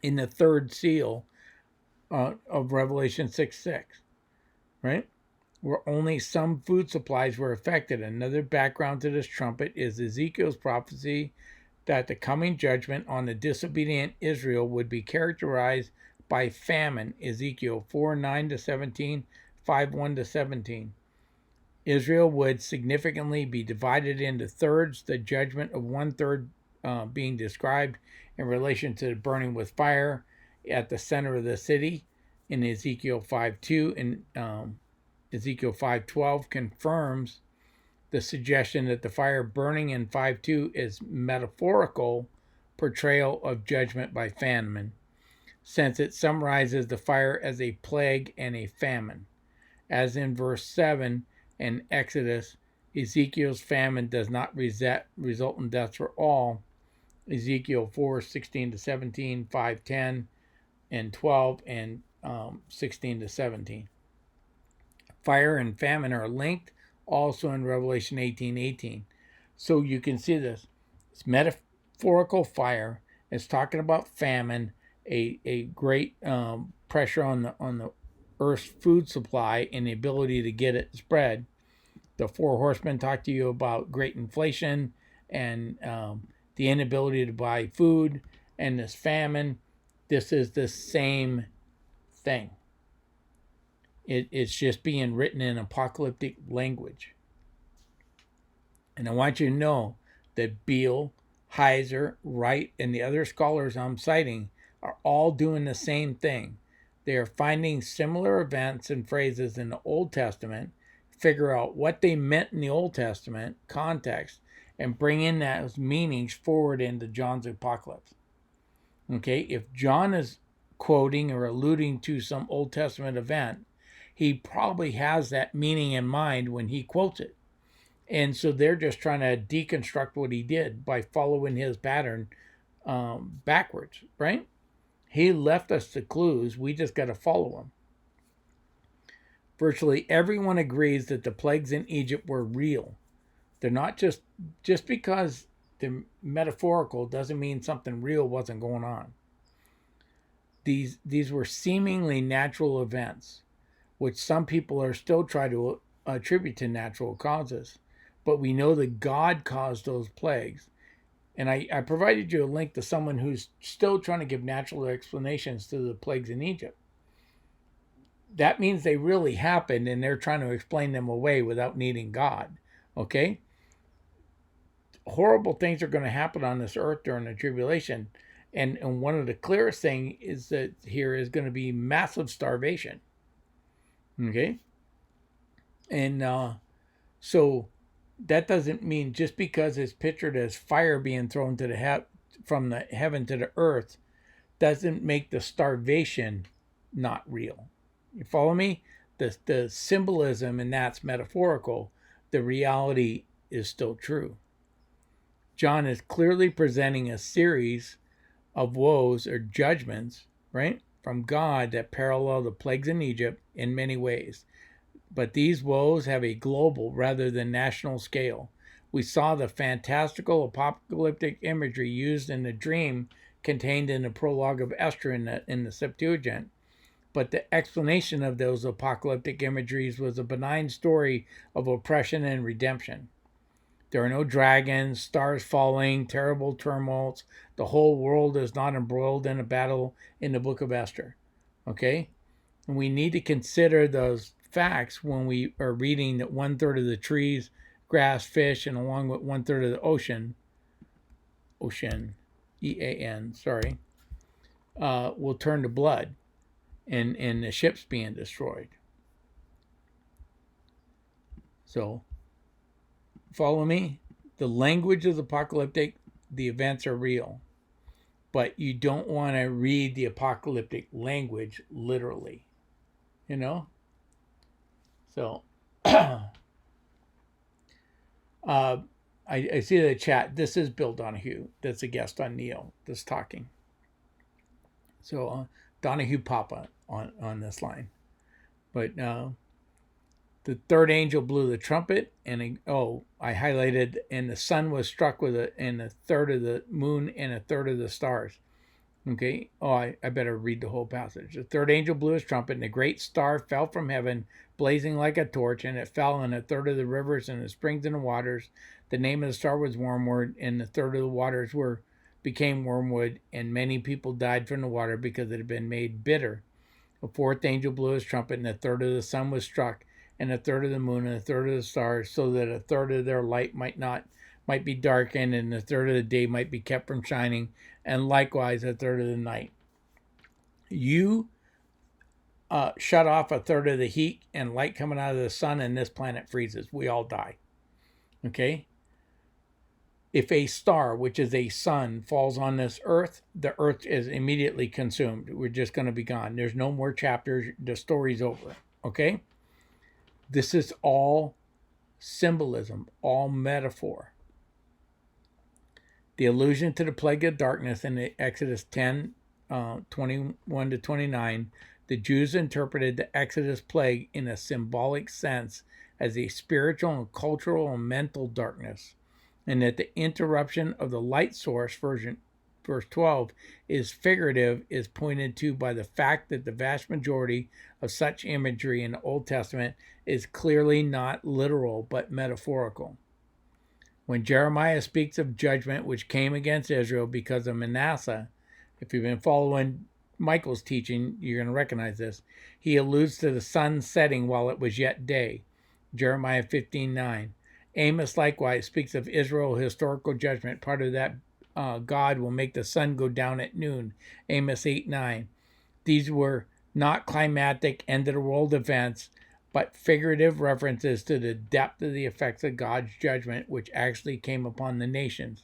in the third seal of Revelation 6:6, right? Where only some food supplies were affected. Another background to this trumpet is Ezekiel's prophecy that the coming judgment on the disobedient Israel would be characterized by famine, Ezekiel 4:9-17, 5:1-17. Israel would significantly be divided into thirds, the judgment of 1/3 being described in relation to the burning with fire at the center of the city in Ezekiel 5:2, and Ezekiel 5:12 confirms the suggestion that the fire burning in 5:2 is metaphorical portrayal of judgment by famine, since it summarizes the fire as a plague and a famine. As in verse 7 in Exodus, Ezekiel's famine does not result in death for all. Ezekiel 4:16-17, 5:10, and 12, and 16-17. Fire and famine are linked also in Revelation 18:18. So you can see this. It's metaphorical fire. It's talking about famine, a great pressure on the earth's food supply and the ability to get it spread. The four horsemen talk to you about great inflation and the inability to buy food and this famine. This is the same thing. It's just being written in apocalyptic language. And I want you to know that Beale, Heiser, Wright, and the other scholars I'm citing are all doing the same thing. They are finding similar events and phrases in the Old Testament, figure out what they meant in the Old Testament context, and bring in those meanings forward into John's apocalypse. Okay, if John is quoting or alluding to some Old Testament event, he probably has that meaning in mind when he quotes it. And so they're just trying to deconstruct what he did by following his pattern backwards, right? He left us the clues. We just got to follow them. Virtually everyone agrees that the plagues in Egypt were real. They're not just because they're metaphorical doesn't mean something real wasn't going on. These were seemingly natural events, which some people are still trying to attribute to natural causes. But we know that God caused those plagues. And I provided you a link to someone who's still trying to give natural explanations to the plagues in Egypt. That means they really happened and they're trying to explain them away without needing God. Okay? Horrible things are going to happen on this earth during the tribulation. And one of the clearest things is that here is going to be massive starvation. Okay? And so that doesn't mean just because it's pictured as fire being thrown to the from the heaven to the earth doesn't make the starvation not real. You follow me? The symbolism in that's metaphorical. The reality is still true. John is clearly presenting a series of woes or judgments, right, from God that parallel the plagues in Egypt in many ways. But these woes have a global rather than national scale. We saw the fantastical apocalyptic imagery used in the dream contained in the prologue of Esther in the Septuagint. But the explanation of those apocalyptic imageries was a benign story of oppression and redemption. There are no dragons, stars falling, terrible tumults. The whole world is not embroiled in a battle in the book of Esther. Okay? And we need to consider those facts when we are reading that 1/3 of the trees, grass, fish, and along with 1/3 of the ocean, EAN, sorry, will turn to blood and the ships being destroyed. So, follow me? The language is apocalyptic, the events are real. But you don't want to read the apocalyptic language literally, you know? So, I see the chat. This is Bill Donahue. That's a guest on Neil that's talking. So, Donahue Papa on this line. But the third angel blew the trumpet, and I highlighted, and the sun was struck with and a third of the moon and a third of the stars. Okay. I better read the whole passage. The third angel blew his trumpet, and a great star fell from heaven, blazing like a torch, and it fell on a third of the rivers and the springs and the waters. The name of the star was Wormwood, and a third of the waters became wormwood, and many people died from the water because it had been made bitter. The fourth angel blew his trumpet, and a third of the sun was struck, and a third of the moon, and a third of the stars, so that a third of their light might be darkened, and a third of the day might be kept from shining, and likewise a third of the night. You shut off a third of the heat and light coming out of the sun, and this planet freezes. We all die. Okay? If a star, which is a sun, falls on this earth, the earth is immediately consumed. We're just going to be gone. There's no more chapters. The story's over. Okay? This is all symbolism, all metaphor. The allusion to the plague of darkness in Exodus 10, 21 to 29, the Jews interpreted the Exodus plague in a symbolic sense as a spiritual and cultural and mental darkness, and that the interruption of the light source, verse 12, is figurative, is pointed to by the fact that the vast majority of such imagery in the Old Testament is clearly not literal but metaphorical. When Jeremiah speaks of judgment which came against Israel because of Manasseh, if you've been following Michael's teaching, you're going to recognize this. He alludes to the sun setting while it was yet day, Jeremiah 15:9. Amos likewise speaks of Israel's historical judgment. Part of that, God will make the sun go down at noon, Amos 8:9. These were not climatic end of the world events, but figurative references to the depth of the effects of God's judgment which actually came upon the nations,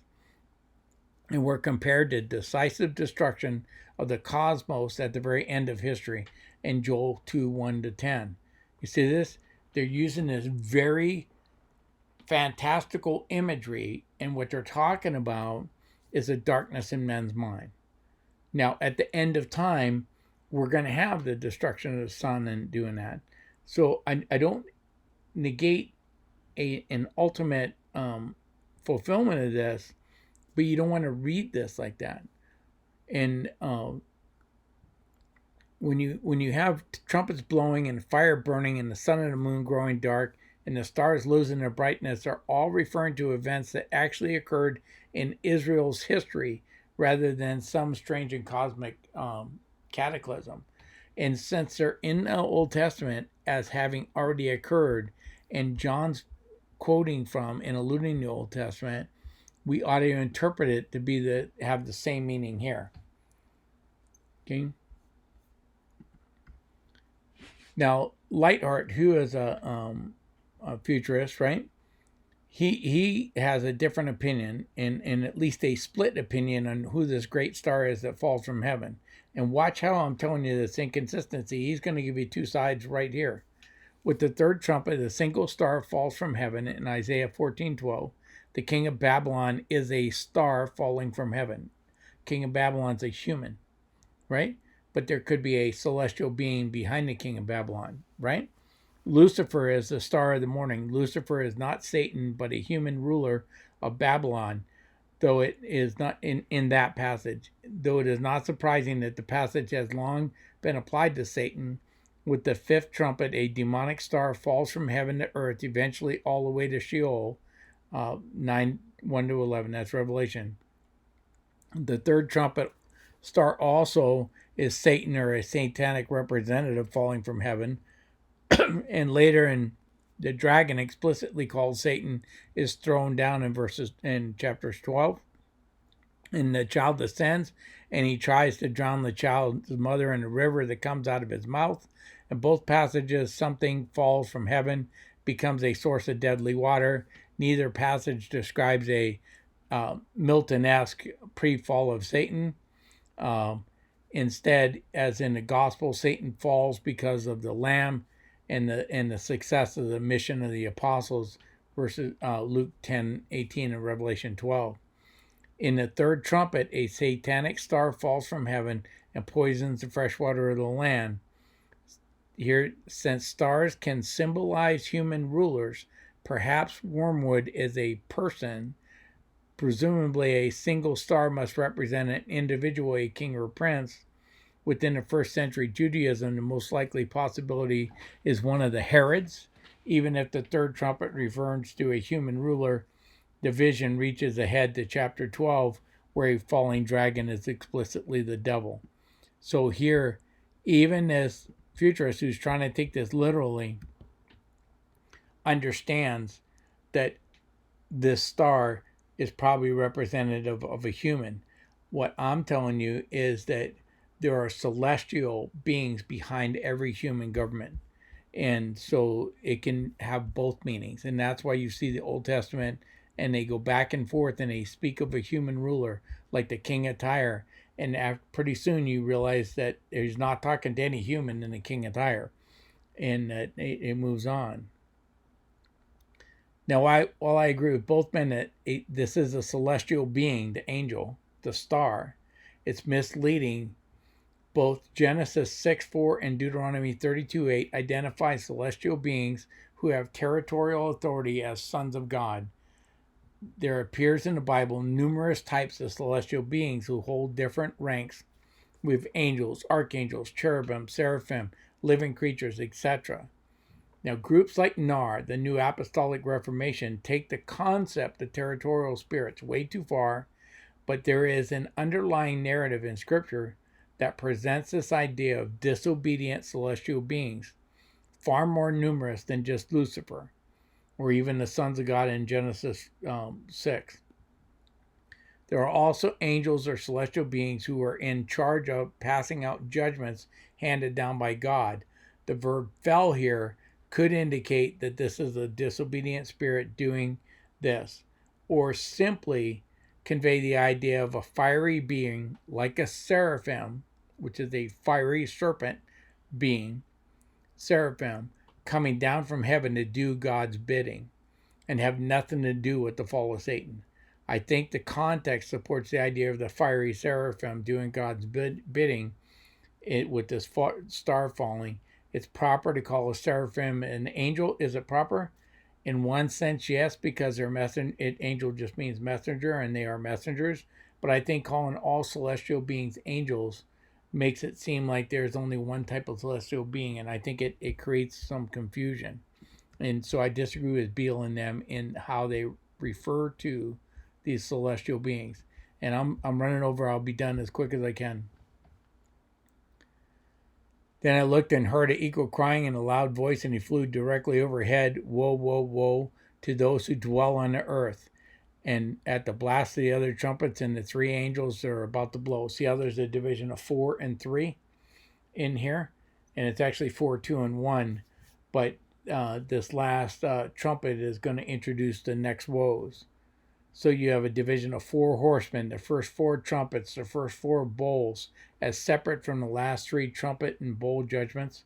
and were compared to decisive destruction of the cosmos at the very end of history in Joel 2:1 to 10. You see this? They're using this very fantastical imagery, and what they're talking about is a darkness in men's mind. Now, at the end of time, we're going to have the destruction of the sun and doing that. So I don't negate an ultimate fulfillment of this, but you don't want to read this like that. And when you have trumpets blowing and fire burning and the sun and the moon growing dark and the stars losing their brightness, are all referring to events that actually occurred in Israel's history rather than some strange and cosmic cataclysm. And since they're in the Old Testament as having already occurred, and John's quoting from and alluding to the Old Testament, we ought to interpret it to be have the same meaning here. Okay. Now, Lightheart, who is a futurist, right? He has a different opinion, and at least a split opinion on who this great star is that falls from heaven. And watch how I'm telling you this inconsistency. He's going to give you two sides right here. With the third trumpet, a single star falls from heaven in Isaiah 14:12. The king of Babylon is a star falling from heaven. King of Babylon's a human, right? But there could be a celestial being behind the king of Babylon, right? Lucifer is the star of the morning. Lucifer is not Satan, but a human ruler of Babylon, though it is not in that passage. Though it is not surprising that the passage has long been applied to Satan. With the fifth trumpet, a demonic star falls from heaven to earth, eventually all the way to Sheol, 9:1 to 11. That's Revelation. The third trumpet star also is Satan, or a satanic representative falling from heaven. And later in the dragon, explicitly called Satan, is thrown down in chapters 12. And the child descends, and he tries to drown the child's mother in the river that comes out of his mouth. In both passages, something falls from heaven, becomes a source of deadly water. Neither passage describes a Milton-esque pre-fall of Satan. Instead, as in the gospel, Satan falls because of the Lamb and the success of the mission of the apostles, versus Luke 10:18 and Revelation 12. In the third trumpet, a satanic star falls from heaven and poisons the fresh water of the land. Here, since stars can symbolize human rulers, perhaps wormwood is a person. Presumably, a single star must represent an individual, a king or prince. Within the first century Judaism, the most likely possibility is one of the Herods. Even if the third trumpet refers to a human ruler, the vision reaches ahead to chapter 12, where a falling dragon is explicitly the devil. So here, even this futurist who's trying to take this literally understands that this star is probably representative of a human. What I'm telling you is that there are celestial beings behind every human government. And so it can have both meanings. And that's why you see the Old Testament and they go back and forth and they speak of a human ruler like the king of Tyre. And pretty soon you realize that he's not talking to any human in the king of Tyre. And it moves on. Now, while I agree with both men that this is a celestial being, the angel, the star, it's misleading. Both Genesis 6:4 and Deuteronomy 32:8 identify celestial beings who have territorial authority as sons of God. There appears in the Bible numerous types of celestial beings who hold different ranks with angels, archangels, cherubim, seraphim, living creatures, etc. Now, groups like NAR, the New Apostolic Reformation, take the concept of territorial spirits way too far, but there is an underlying narrative in Scripture that presents this idea of disobedient celestial beings, far more numerous than just Lucifer, or even the sons of God in Genesis 6. There are also angels or celestial beings who are in charge of passing out judgments handed down by God. The verb fell here could indicate that this is a disobedient spirit doing this, or simply convey the idea of a fiery being like a seraphim, which is a fiery serpent being, seraphim, coming down from heaven to do God's bidding and have nothing to do with the fall of Satan. I think the context supports the idea of the fiery seraphim doing God's bidding with this star falling. It's proper to call a seraphim an angel. Is it proper? In one sense, yes, because they're angel just means messenger, and they are messengers. But I think calling all celestial beings angels makes it seem like there's only one type of celestial being, and I think it creates some confusion. And so I disagree with Beale and them in how they refer to these celestial beings. And I'm running over. I'll be done as quick as I can. Then I looked and heard an eagle crying in a loud voice, and he flew directly overhead. Woe, woe, woe to those who dwell on the earth. And at the blast of the other trumpets, and the three angels are about to blow. See how there's a division of 4 and 3 in here? And it's actually 4, 2, and 1. But this last trumpet is going to introduce the next woes. So you have a division of 4 horsemen, the first 4 trumpets, the first 4 bowls, as separate from the last 3 trumpet and bowl judgments,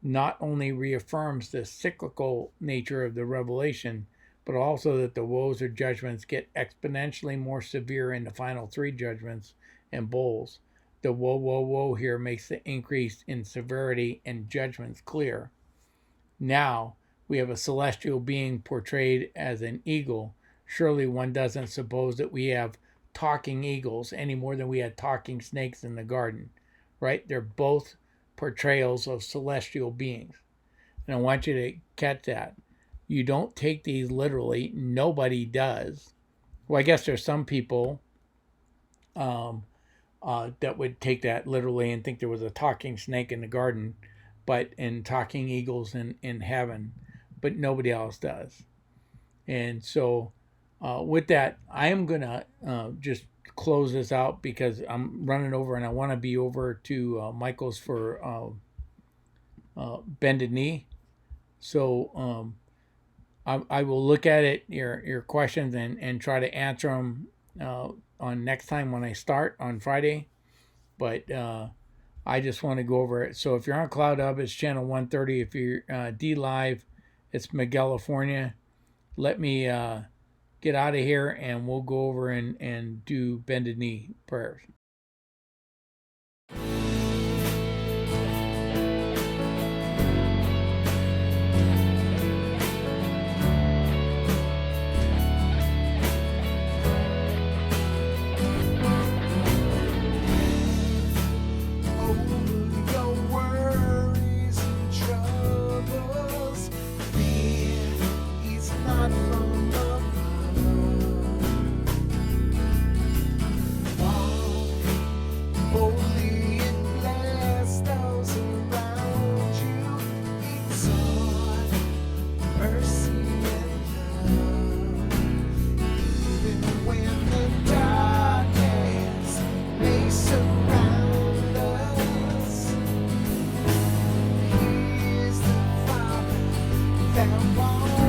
not only reaffirms the cyclical nature of the revelation, but also that the woes or judgments get exponentially more severe in the final 3 judgments and bowls. The woe, woe, woe here makes the increase in severity and judgments clear. Now we have a celestial being portrayed as an eagle. Surely one doesn't suppose that we have talking eagles any more than we had talking snakes in the garden, right? They're both portrayals of celestial beings. And I want you to catch that. You don't take these literally. Nobody does. Well, I guess there's some people that would take that literally and think there was a talking snake in the garden, and talking eagles in heaven, but nobody else does. And so with that, I am going to just close this out because I'm running over and I want to be over to Michael's for Bended Knee. So I will look at it, your questions, and try to answer them on next time when I start on Friday. But I just want to go over it. So if you're on Cloud Hub, it's channel 130. If you're D Live, it's California. Let me get out of here and we'll go over and do Bended Knee prayers. That